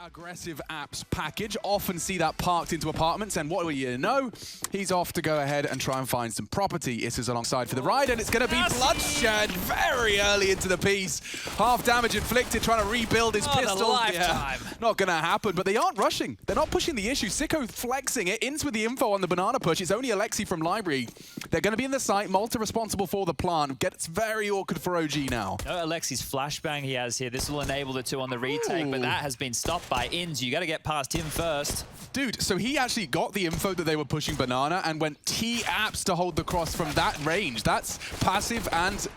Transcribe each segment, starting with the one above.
aggressive apps package. Often see that parked into apartments, and what do you know? He's off to go ahead and try and find some property. This is alongside for the ride, and it's going to be bloodshed very early into the piece. Half damage inflicted, trying to rebuild his pistol. Lifetime. Yeah, not going to happen, but they aren't rushing. They're not pushing the issue. Sicko flexing it. Ence with the info on the banana push. It's only Alexi from Library. They're going to be in the site. Malta responsible for the plant. Gets very awkward for OG now. No Alexi's flashbang he has here. This will enable the two on the retake, but that has been stopped by Ence. You got to get past him first. Dude, so he actually got the info that they were pushing banana and went T-apps to hold the cross from that range. That's passive, and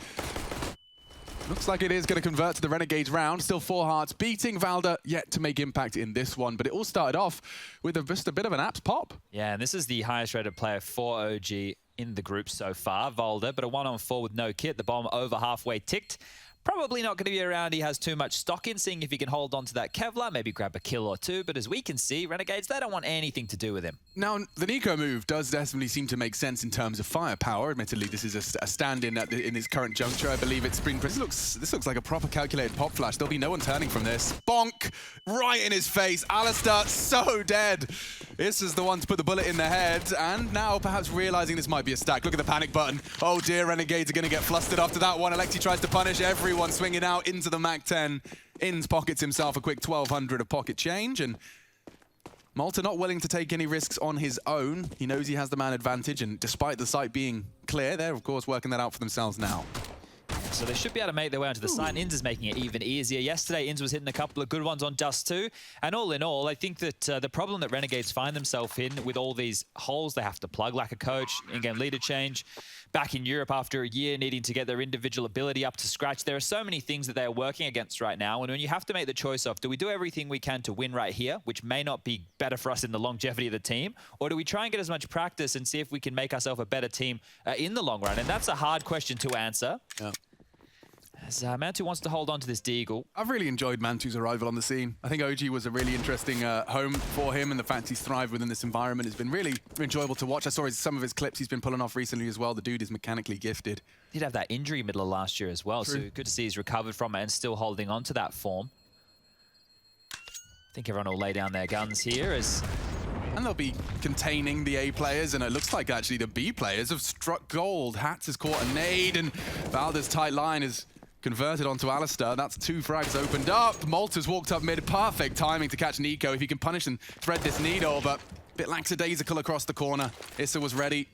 looks like it is going to convert to the Renegades round. Still 4 hearts, beating Valda, yet to make impact in this one. But it all started off with just a bit of an apps pop. Yeah, and this is the highest rated player for OG in the group so far, Valda, but a 1-on-4 with no kit. The bomb over halfway ticked. Probably not going to be around. He has too much stock in, seeing if he can hold on to that Kevlar, maybe grab a kill or two. But as we can see, Renegades, they don't want anything to do with him. Now, the niko move does definitely seem to make sense in terms of firepower. Admittedly, this is a stand-in in his current juncture. I believe it's Spring Press. This looks like a proper calculated pop flash. There'll be no one turning from this. Bonk! Right in his face. Alistair, so dead. This is the one to put the bullet in the head. And now perhaps realizing this might be a stack. Look at the panic button. Oh dear, Renegades are going to get flustered after that one. Alexi tries to punish everyone, swinging out into the MAC-10. Ins pockets himself a quick 1,200 of pocket change, and Malta not willing to take any risks on his own. He knows he has the man advantage, and despite the site being clear, they're of course working that out for themselves now. So they should be able to make their way onto the site. Ence is making it even easier. Yesterday, Ence was hitting a couple of good ones on Dust too. And all in all, I think that the problem that Renegades find themselves in with all these holes they have to plug, like a coach, in-game leader change, back in Europe after a year needing to get their individual ability up to scratch. There are so many things that they're working against right now. And when you have to make the choice of, do we do everything we can to win right here, which may not be better for us in the longevity of the team, or do we try and get as much practice and see if we can make ourselves a better team in the long run? And that's a hard question to answer. Yeah. As Mantu wants to hold on to this Deagle. I've really enjoyed Mantu's arrival on the scene. I think OG was a really interesting home for him, and the fact he's thrived within this environment has been really enjoyable to watch. I saw some of his clips he's been pulling off recently as well. The dude is mechanically gifted. He did have that injury middle of last year as well, True. so good to see he's recovered from it and still holding on to that form. I think everyone will lay down their guns here as... And they'll be containing the A players, and it looks like actually the B players have struck gold. Hats has caught a nade, and Valda's tight line is converted onto Alistair. That's 2 frags opened up. Malta's walked up mid. Perfect timing to catch niko if he can punish and thread this needle, but a bit lackadaisical across the corner. Issa was ready.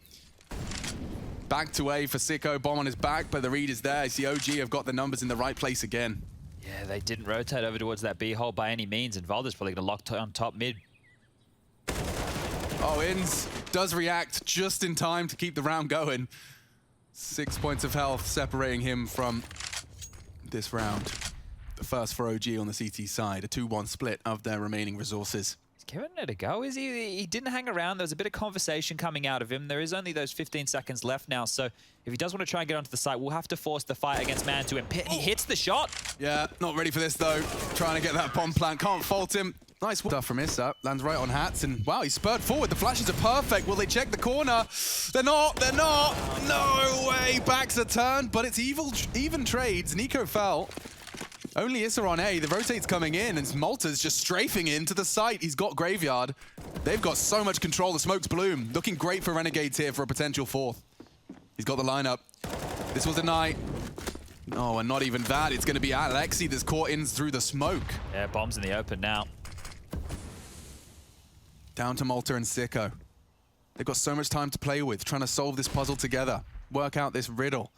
Back to A for Sicko. Bomb on his back, but the read is there. You see OG have got the numbers in the right place again. Yeah, they didn't rotate over towards that B hole by any means, and Valda's probably going to lock on top mid. Oh, Ence does react just in time to keep the round going. 6 points of health separating him from this round. The first for OG on the CT side, a 2-1 split of their remaining resources. Is giving it a go, is he? He didn't hang around. There was a bit of conversation coming out of him. There is only those 15 seconds left now, so if he does want to try and get onto the site, we'll have to force the fight against Mantu, and he hits the shot. Yeah, not ready for this though. Trying to get that bomb plant, can't fault him. Nice stuff from Issa, lands right on Hats, and wow, he spurred forward. The flashes are perfect. Will they check the corner? They're not. No way, backs are turned, but it's even trades. niko fell. Only Issa on A, the rotate's coming in, and Malta's just strafing into the site. He's got Graveyard. They've got so much control, the smoke's bloom. Looking great for Renegades here for a potential 4th. He's got the lineup. This was a night. Oh, and not even that. It's gonna be Alexi that's caught in through the smoke. Yeah, bombs in the open now. Down to Malta and Sicko. They've got so much time to play with, trying to solve this puzzle together, work out this riddle.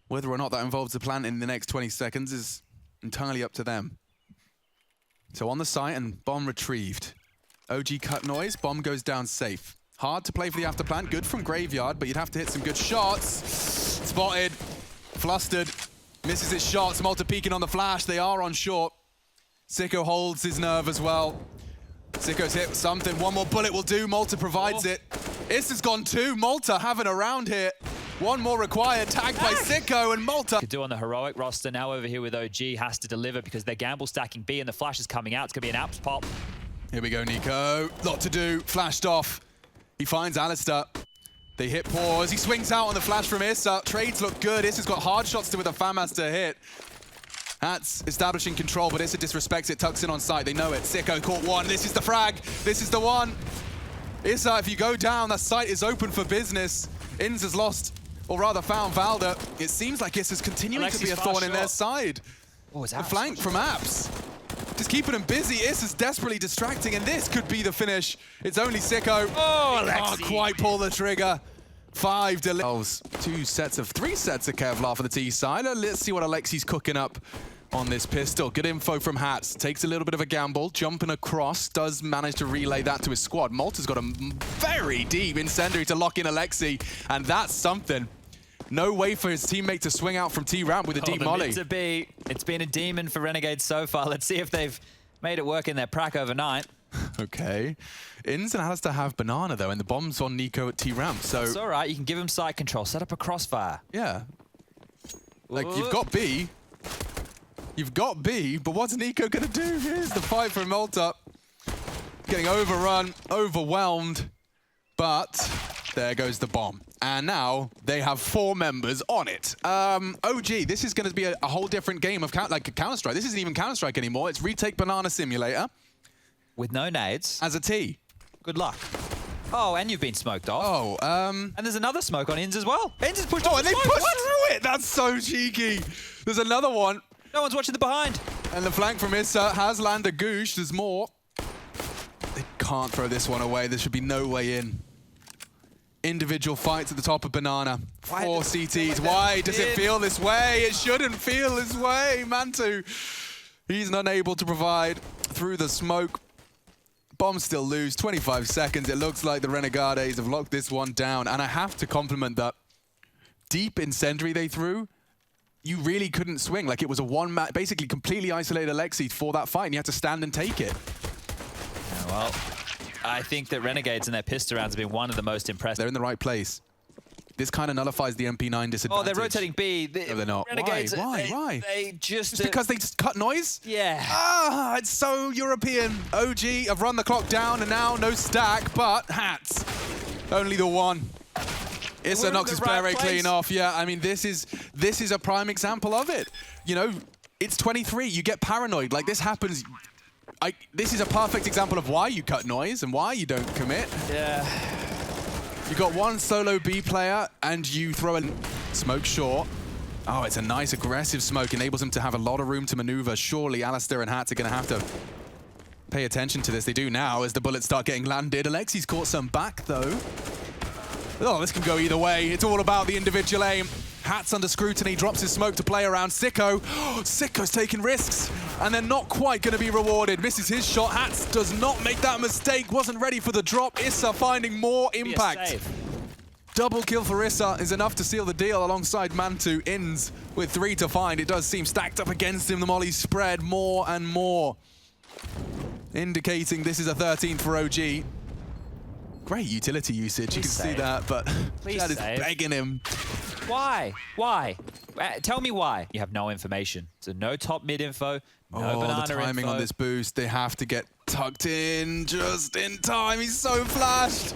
Whether or not that involves the plant in the next 20 seconds is entirely up to them. So on the site, and bomb retrieved. OG cut noise, bomb goes down safe. Hard to play for the after plant, good from Graveyard, but you'd have to hit some good shots. Spotted, flustered, misses his shots. Malta peeking on the flash, they are on short. Sicko holds his nerve as well. Sicko's hit something. One more bullet will do. Malta provides it. Issa's gone 2. Malta having a round here. One more required. Tagged by Sicko, and Malta Could do on the heroic roster. Now over here with OG has to deliver because they're gamble stacking B, and the flash is coming out. It's going to be an apps pop. Here we go, niko. Lot to do. Flashed off. He finds Alistair. They hit pause. He swings out on the flash from Issa. Trades look good. Issa's got hard shots to with a FAMAS to hit. Hats establishing control, but Issa disrespects it, tucks in on side. They know it. Sicko caught one. This is the frag. This is the one. Issa, if you go down, that site is open for business. Ence has lost, or rather found Valda. It seems like Issa's continuing to be a thorn in their side. Oh, it's The flank from Apps. Just keeping them busy. Issa's desperately distracting, and this could be the finish. It's only Sicko. Oh, He can't quite pull the trigger. 5 delays. 3 sets of Kevlar for the T side. Let's see what Alexi's cooking up on this pistol. Good info from Hats. Takes a little bit of a gamble, jumping across. Does manage to relay that to his squad. Malta's got a very deep incendiary to lock in Alexi, and that's something. No way for his teammate to swing out from T-ramp with a deep molly. It's been a demon for Renegades so far. Let's see if they've made it work in their prac overnight. Okay. Ence and Alistair have banana, though, and the bomb's on Niko at T-ramp, so... It's all right. You can give him side control. Set up a crossfire. Yeah. Like, you've got B. You've got B, but what's Niko going to do? Here's the fight for Malta. Getting overrun, overwhelmed, but there goes the bomb. And now they have 4 members on it. OG, this is going to be a whole different game of like Counter-Strike. This isn't even Counter-Strike anymore. It's Retake Banana Simulator. With no nades. As a T. Good luck. Oh, and you've been smoked off. Oh, And there's another smoke on Ence as well. Ence is pushed off. Oh, and they pushed through it! That's so cheeky. There's another one. No one's watching the behind. And the flank from Issa has landed Goosh. There's more. They can't throw this one away. There should be no way in. Individual fights at the top of Banana. 4 CTs. Why does it feel this way? It shouldn't feel this way. Mantu, he's unable to provide through the smoke. Bomb still loose. 25 seconds. It looks like the Renegades have locked this one down. And I have to compliment that deep incendiary they threw. You really couldn't swing. Like, it was a one-man, basically completely isolated Alexi for that fight, and you had to stand and take it. Yeah, well, I think that Renegades and their pistol rounds have been one of the most impressive. They're in the right place. This kind of nullifies the MP9 disadvantage. Oh, they're rotating B. No, they're not. Renegades, Why? They just because they just cut noise? Yeah. Ah, it's so European. OG have run the clock down, and now no stack, but Hats. Only the one. Issa knocks his player rate clean off. Yeah, I mean, this is a prime example of it. You know, it's 23. You get paranoid. Like, this happens. This is a perfect example of why you cut noise and why you don't commit. Yeah. You got one solo B player, and you throw a smoke short. Oh, it's a nice aggressive smoke. Enables him to have a lot of room to maneuver. Surely Alistair and Hats are going to have to pay attention to this. They do now as the bullets start getting landed. Alexi's caught some back, though. Oh, this can go either way. It's all about the individual aim. Hats under scrutiny, drops his smoke to play around. Sicko. Sicko's taking risks, and they're not quite going to be rewarded. Misses his shot. Hats does not make that mistake. Wasn't ready for the drop. Issa finding more impact. Double kill for Issa is enough to seal the deal alongside Mantu. Ends with 3 to find. It does seem stacked up against him. The mollies spread more and more, indicating this is a 13th for OG. Great utility usage, you can see that, but that is begging him. Why? Why? Tell me why. You have no information. So no top mid info, no banana the timing on this boost. They have to get tucked in just in time. He's so flashed.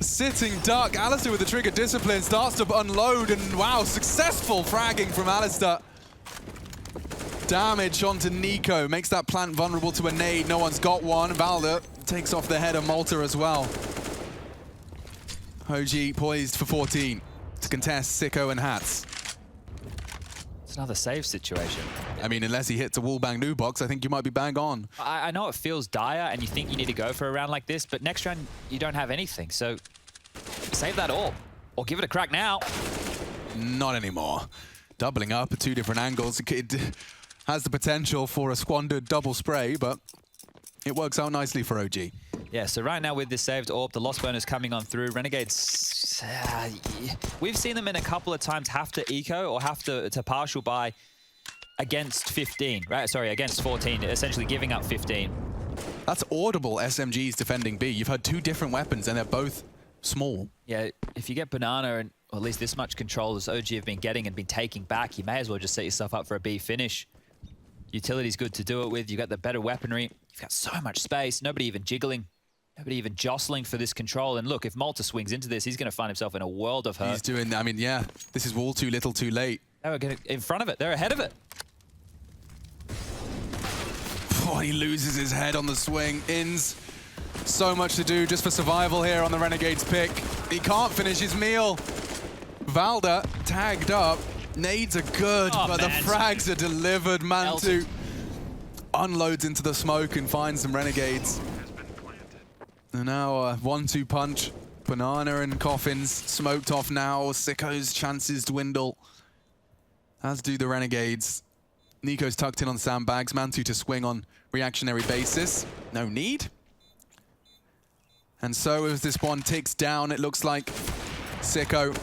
Sitting duck. Alistair with the trigger discipline starts to unload, and wow, successful fragging from Alistair. Damage onto Niko. Makes that plant vulnerable to a nade. No one's got one. Valda takes off the head of Malta as well. OG poised for 14 to contest Sicko and Hats. It's another save situation. I mean, unless he hits a wall bang new box, I think you might be bang on. I know it feels dire and you think you need to go for a round like this, but next round you don't have anything. So save that all or give it a crack now. Not anymore. Doubling up at 2 different angles. It has the potential for a squandered double spray, but it works out nicely for OG. Yeah, so right now with this saved orb, the loss bonus coming on through, Renegades, we've seen them in a couple of times have to eco or have to partial buy against 15, right? Sorry, against 14, essentially giving up 15. That's audible SMGs defending B. You've had 2 different weapons and they're both small. Yeah, if you get banana and or at least this much control as OG have been getting and been taking back, you may as well just set yourself up for a B finish. Utility's good to do it with. You've got the better weaponry. You've got so much space. Nobody even jiggling. Nobody even jostling for this control. And look, if Malta swings into this, he's going to find himself in a world of hurt. He's doing, I mean, yeah, this is all too little too late. They were in front of it. They're ahead of it. Oh, he loses his head on the swing. Ins, so much to do just for survival here on the Renegades pick. He can't finish his meal. Valda tagged up. Nades are good, but the frags are delivered. Mantu unloads into the smoke and finds some Renegades. And now a 1-2 punch. Banana and Coffins smoked off now. Sicko's chances dwindle, as do the Renegades. Niko's tucked in on sandbags. Mantu to swing on reactionary basis. No need. And so as this one ticks down, it looks like Sicko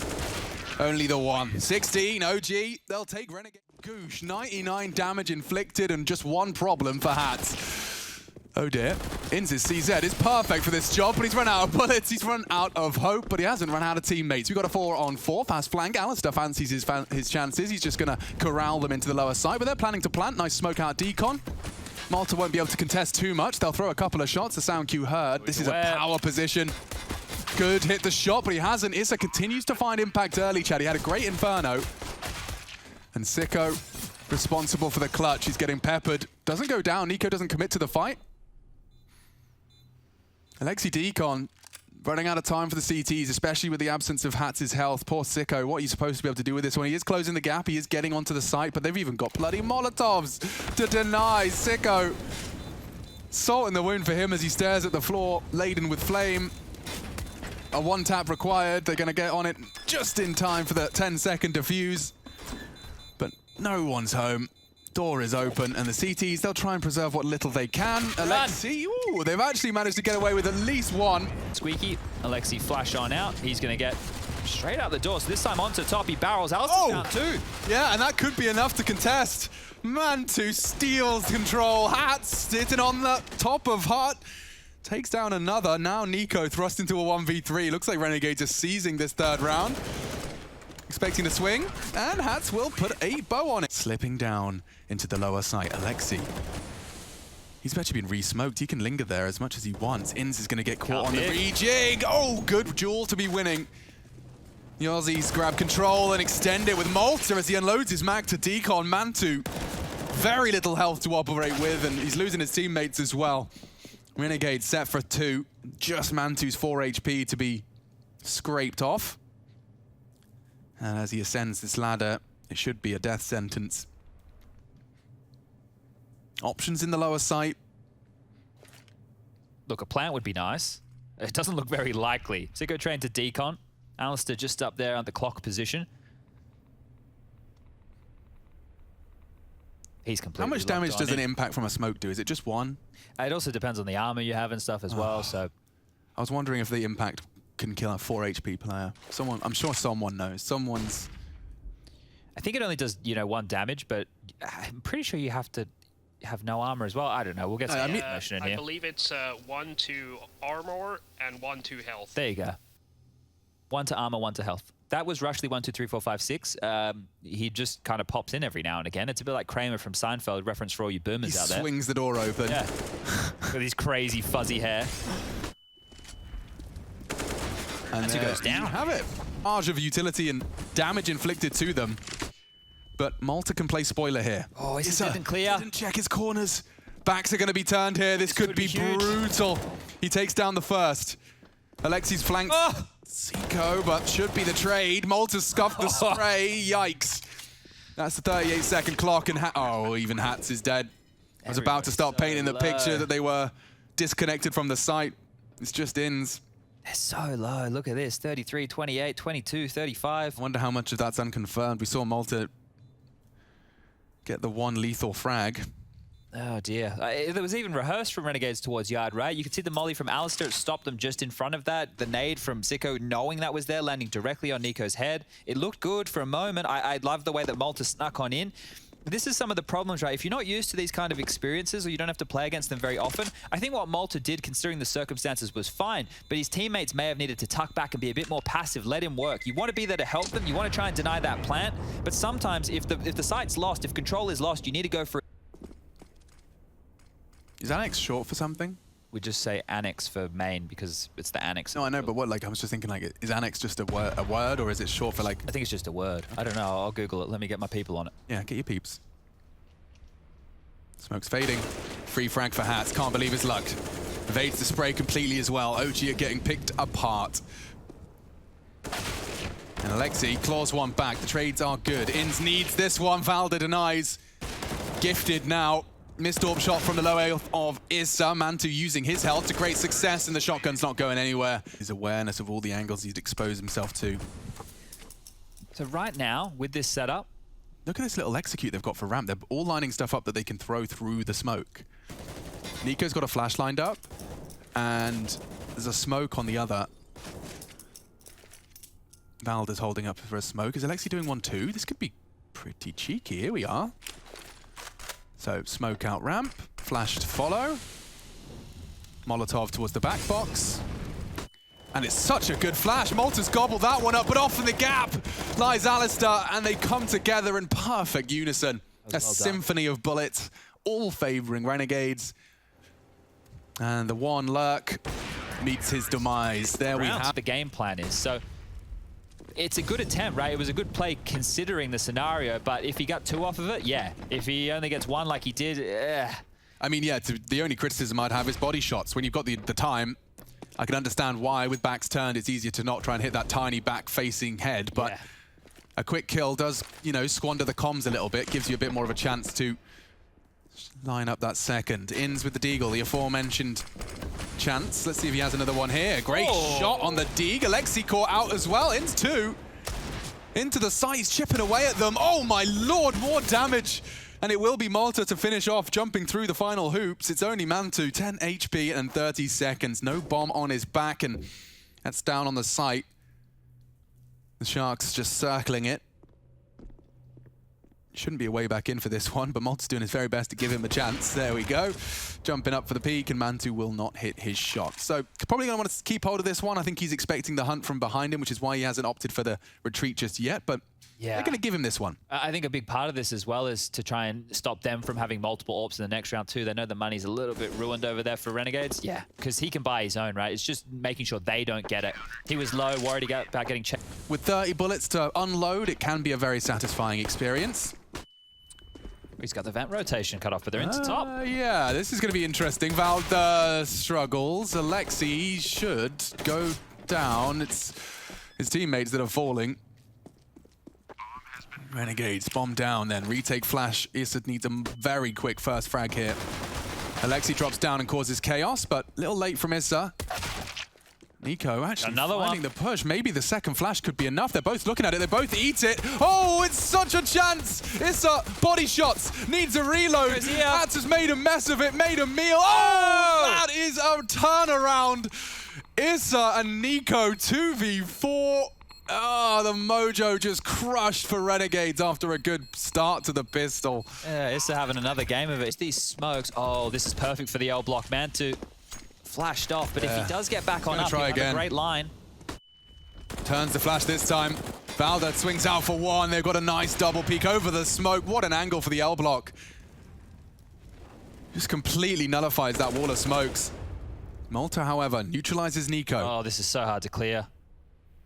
only the one. 16 OG, they'll take Renegade. Goosh, 99 damage inflicted and just one problem for Hats. Oh dear. Inz's CZ is perfect for this job, but he's run out of bullets, he's run out of hope, but he hasn't run out of teammates. We've got a 4-on-4, fast flank. Alistair fancies his chances. He's just gonna corral them into the lower side, but they're planning to plant. Nice smoke out decon. Malta won't be able to contest too much. They'll throw a couple of shots. The sound cue heard. This is a power position. Good, hit the shot, but he hasn't. Issa continues to find impact early, Chad. He had a great Inferno. And Sicko, responsible for the clutch. He's getting peppered. Doesn't go down. Niko doesn't commit to the fight. Alexi Decon running out of time for the CTs, especially with the absence of Hats' health. Poor Sicko. What are you supposed to be able to do with this one? He is closing the gap. He is getting onto the site, but they've even got bloody Molotovs to deny Sicko. Salt in the wound for him as he stares at the floor, laden with flame. A one-tap required. They're going to get on it just in time for the 10-second defuse. But no one's home. Door is open, and the CTs, they'll try and preserve what little they can. Alexi, ooh, they've actually managed to get away with at least one. Squeaky, Alexi flash on out. He's going to get straight out the door. So this time onto top, he barrels Alistair down too. Yeah, and that could be enough to contest. Mantu steals control. Hats sitting on the top of Hut. Takes down another. Now Niko thrust into a 1v3. Looks like Renegades are seizing this third round. Expecting to swing, and Hats will put a bow on it. Slipping down into the lower site, Alexi. He's actually been re-smoked. He can linger there as much as he wants. Inz is going to get caught on the rejig. Oh, good duel to be winning. The Aussies grab control and extend it with Malta as he unloads his mag to Decon. Mantu, very little health to operate with, and he's losing his teammates as well. Renegade set for 2. Just Mantu's 4 HP to be scraped off. And as he ascends this ladder, it should be a death sentence. Options in the lower site. Look, a plant would be nice. It doesn't look very likely. Sicko trained to decon. Alistair just up there on the clock position. He's completely How much damage does an impact from a smoke do? Is it just 1? It also depends on the armor you have and stuff as well, so... I was wondering if the impact can kill a 4 HP player. I'm sure someone knows. I think it only does, 1 damage, but I'm pretty sure you have to have no armor as well. I don't know. We'll get some information in here. I believe it's 1 to armor and 1 to health. There you go. 1 to armor, 1 to health. That was Rushley 1, 2, 3, 4, 5, 6. He just kind of pops in every now and again. It's a bit like Kramer from Seinfeld, reference for all you boomers out there. He swings the door open. Yeah. With his crazy fuzzy hair. And he goes down. You have it. Marge of utility and damage inflicted to them. But Malta can play spoiler here. Oh, is it clear? Didn't check his corners. Backs are going to be turned here. This could be brutal. He takes down the first. Alexi's flanked Sicko, but should be the trade. Malta scuffed the spray. Yikes. That's the 38-second clock, and even Hats is dead. I was about to start painting the picture that they were disconnected from the site. It's just ins. They're so low. Look at this. 33, 28, 22, 35. I wonder how much of that's unconfirmed. We saw Malta get the 1 lethal frag. Oh, dear. There was even rehearsed from Renegades towards Yard, right? You could see the molly from Alistair stopped them just in front of that. The nade from Sicko, knowing that was there, landing directly on Niko's head. It looked good for a moment. I love the way that Malta snuck on in. This is some of the problems, right? If you're not used to these kind of experiences or you don't have to play against them very often, I think what Malta did, considering the circumstances, was fine. But his teammates may have needed to tuck back and be a bit more passive, let him work. You want to be there to help them. You want to try and deny that plant. But sometimes if the site's lost, if control is lost, you need to go for it. Is annex short for something? We just say annex for main because it's the annex. No, I know, but what? Like, I was just thinking, like, is annex just a word, or is it short for like? I think it's just a word. I don't know. I'll Google it. Let me get my people on it. Yeah, get your peeps. Smoke's fading. free frag for Hats. Can't believe his luck. Evades the spray completely as well. OG are getting picked apart. And Alexi claws one back. The trades are good. Ins needs this one. Valda denies. Gifted now. Missed orb shot from the low A of Issa. Mantu using his health to great success, and the shotgun's not going anywhere. His awareness of all the angles he's exposed himself to. So right now, with this setup, look at this little execute they've got for ramp. They're all lining stuff up that they can throw through the smoke. niko's got a flash lined up, and there's a smoke on the other. Valda's holding up for a smoke. Is Alexi doing one too? This could be pretty cheeky. Here we are. So smoke out ramp, flash to follow. Molotov towards the back box. And it's such a good flash. Malta's gobbled that one up, but off in the gap lies Alistair, and they come together in perfect unison. A symphony of bullets, all favoring Renegades. And the one lurk meets his demise. There we have the game plan is. So it's a good attempt, right? It was a good play considering the scenario, but if he got two off of it, yeah. If he only gets one like he did, I mean, yeah, the only criticism I'd have is body shots. When you've got the time, I can understand why with backs turned, it's easier to not try and hit that tiny back-facing head, but yeah, a quick kill does, you know, squander the comms a little bit, gives you a bit more of a chance to line up that second. Ins with the deagle, the aforementioned chance. Let's see if he has another one here. Great shot on the deagle. Alexi caught out as well. Ins two. Into the side, he's chipping away at them. Oh my lord, more damage. And it will be Malta to finish off, jumping through the final hoops. It's only Mantu, 10 HP and 30 seconds. No bomb on his back, and that's down on the site. The Sharks just circling it. Shouldn't be a way back in for this one, but Malta's doing his very best to give him a chance. There we go. Jumping up for the peak, and Mantu will not hit his shot. So probably going to want to keep hold of this one. I think he's expecting the hunt from behind him, which is why he hasn't opted for the retreat just yet, but yeah, they're going to give him this one. I think a big part of this as well is to try and stop them from having multiple AWPs in the next round too. They know the money's a little bit ruined over there for Renegades. Yeah, because he can buy his own, right? It's just making sure they don't get it. He was low, worried about getting checked. With 30 bullets to unload, it can be a very satisfying experience. He's got the vent rotation cut off, but they're into top. Yeah, this is going to be interesting. Valda struggles. Alexi should go down. It's his teammates that are falling. Renegades bomb down, then retake flash. Issa needs a very quick first frag here. Alexi drops down and causes chaos, but a little late from Issa. niko actually finding the push. Maybe the second flash could be enough. They're both looking at it. They both eat it. Oh, it's such a chance. Issa, body shots, needs a reload. Hats has made a mess of it, made a meal. Oh, that is a turnaround. Issa and niko 2v4. Oh, the mojo just crushed for Renegades after a good start to the pistol. Yeah, Issa having another game of it. It's these smokes. Oh, this is perfect for the L block. Mantu flashed off, but if he does get back on up, he'll have a great line. Turns the flash this time. Valda swings out for one. They've got a nice double peek over the smoke. What an angle for the L block. Just completely nullifies that wall of smokes. Malta, however, neutralizes niko. Oh, this is so hard to clear.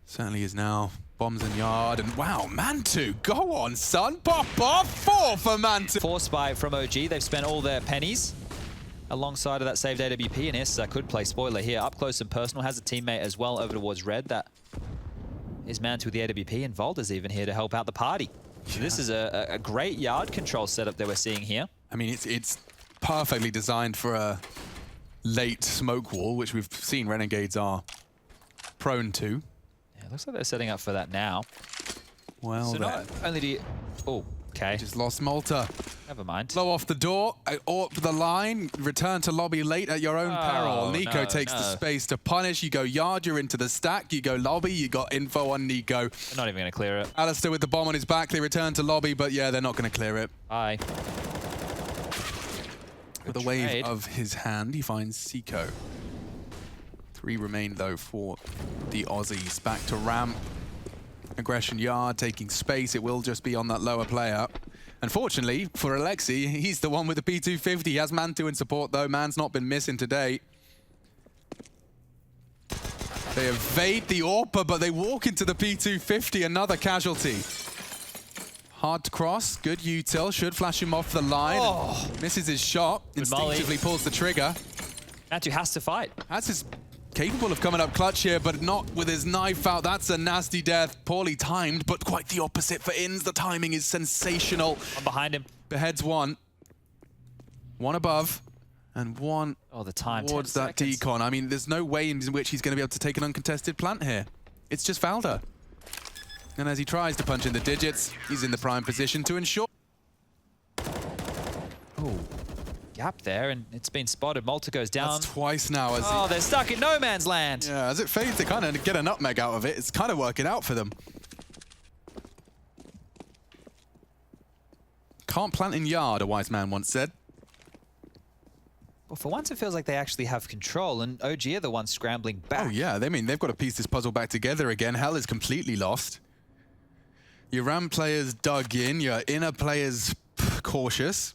Certainly is now. Bombs in yard, and wow, Mantu, go on, son. Pop off. 4 for Mantu. Force buy from OG. They've spent all their pennies alongside of that saved AWP, and Issa could play spoiler here. Up close and personal, has a teammate as well over towards red. That is Mantu with the AWP, and Valda's even here to help out the party. So this is a great yard control setup that we're seeing here. I mean, it's perfectly designed for a late smoke wall, which we've seen Renegades are prone to. Looks like they're setting up for that now. Well, so not only do you... Oh, okay. Just lost Malta. Never mind. Blow off the door, up the line, return to lobby late at your own peril. niko takes the space to punish. You go yard, you're into the stack. You go lobby, you got info on niko. They're not even going to clear it. Alistair with the bomb on his back. They return to lobby, but yeah, they're not going to clear it. Bye. With a wave of his hand, he finds Seiko. 3 remain, though, for the Aussies. Back to ramp. Aggression yard, taking space. It will just be on that lower player. Unfortunately, for Alexi, he's the one with the P250. He has Mantu in support, though. Man's not been missing today. They evade the AWP, but they walk into the P250. Another casualty. Hard to cross. Good util. Should flash him off the line. Oh. Misses his shot. Instinctively pulls the trigger. Natu has to fight. That's his capable of coming up clutch here, but not with his knife out. That's a nasty death. Poorly timed, but quite the opposite for Ence. The timing is sensational. I'm behind him. Beheads one. One above. And one the time towards that decon. I mean, there's no way in which he's going to be able to take an uncontested plant here. It's just Valda. And as he tries to punch in the digits, he's in the prime position to ensure. Oh, gap there, and it's been spotted. Malta goes down. That's twice now. As they're stuck in no man's land. Yeah, as it fades, they kind of get a nutmeg out of it. It's kind of working out for them. Can't plant in yard, a wise man once said. Well, for once, it feels like they actually have control, and OG are the ones scrambling back. Oh, yeah. They've got to piece this puzzle back together again. Hell is completely lost. Your RAM players dug in. Your inner players cautious.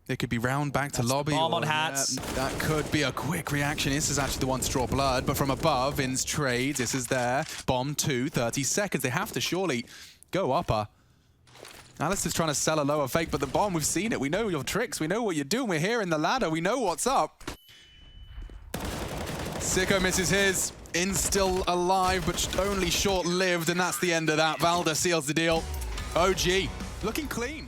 They could be round back to lobby. Bomb on hats. That could be a quick reaction. This is actually the one to draw blood, but from above, Ence trades. This is there. Bomb 2, 30 seconds. They have to surely go upper. Alice is trying to sell a lower fake, but the bomb, we've seen it. We know your tricks. We know what you're doing. We're here in the ladder. We know what's up. Sicko misses his. Ence still alive, but only short-lived, and that's the end of that. Valda seals the deal. OG looking clean.